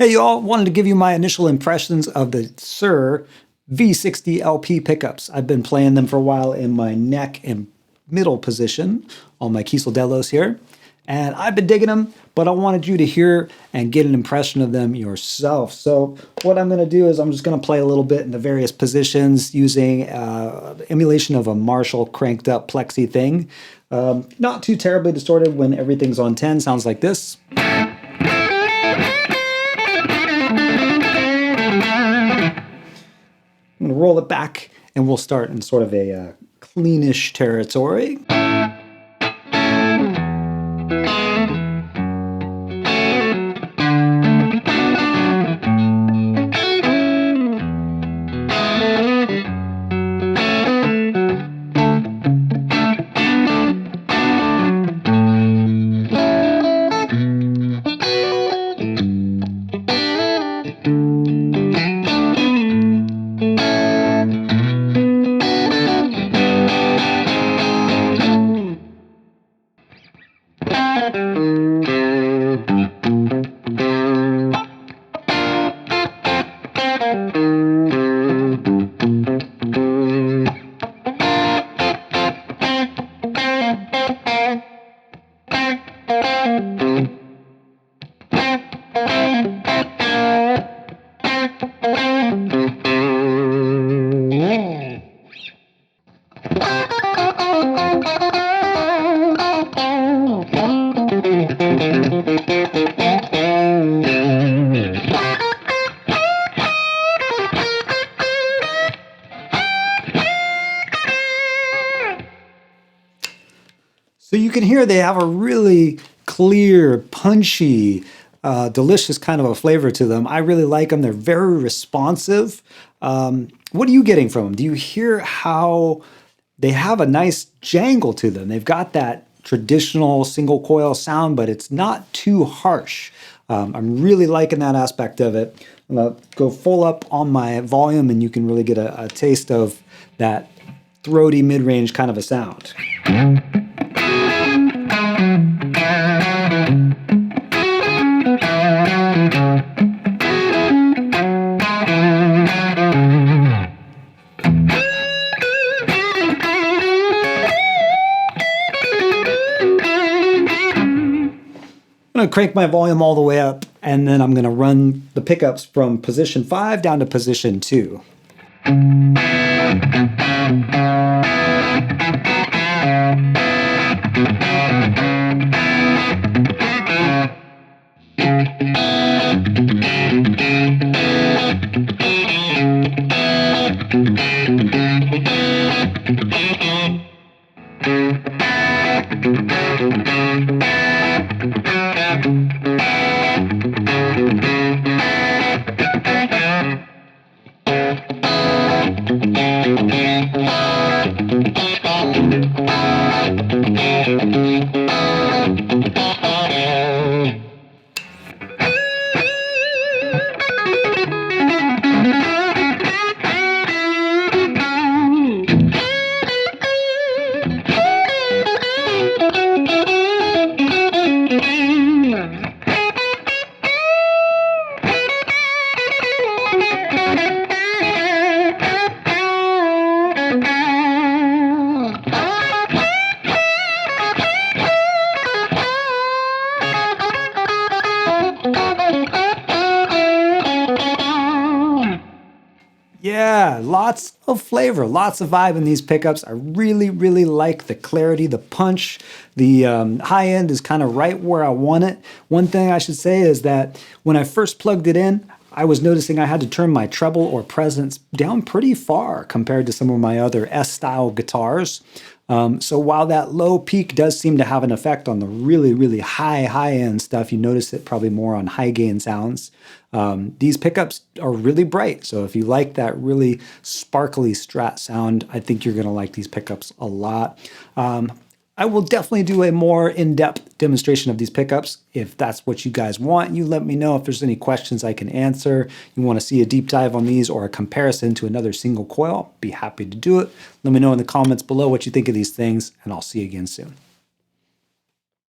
Hey y'all, wanted to give you my initial impressions of the Suhr V60LP pickups. I've been playing them for a while in my neck and middle position on my Kiesel Delos here. And I've been digging them, but I wanted you to hear and get an impression of them yourself. So what I'm going to do is I'm just going to play a little bit in the various positions using emulation of a Marshall cranked up plexi thing. Not too terribly distorted when everything's on 10, sounds like this. I'm going to roll it back and we'll start in sort of a cleanish territory. So you can hear they have a really clear, punchy, delicious kind of a flavor to them. I really like them. They're very responsive. What are you getting from them? Do you hear how they have a nice jangle to them? They've got that traditional single coil sound, but it's not too harsh. I'm really liking that aspect of it. I'm going to go full up on my volume and you can really get a taste of that throaty mid-range kind of a sound. I'm going to crank my volume all the way up, and then I'm going to run the pickups from position 5 down to position 2. Yeah, lots of flavor, lots of vibe in these pickups. I really, really like the clarity, the punch. The high end is kind of right where I want it. One thing I should say is that when I first plugged it in, I was noticing I had to turn my treble or presence down pretty far compared to some of my other S-style guitars. So while that low peak does seem to have an effect on the really, really high-end stuff, you notice it probably more on high-gain sounds. These pickups are really bright, so if you like that really sparkly Strat sound, I think you're going to like these pickups a lot. I will definitely do a more in-depth demonstration of these pickups. If that's what you guys want, you let me know. If there's any questions I can answer, you want to see a deep dive on these or a comparison to another single coil, be happy to do it. Let me know in the comments below what you think of these things, and I'll see you again soon.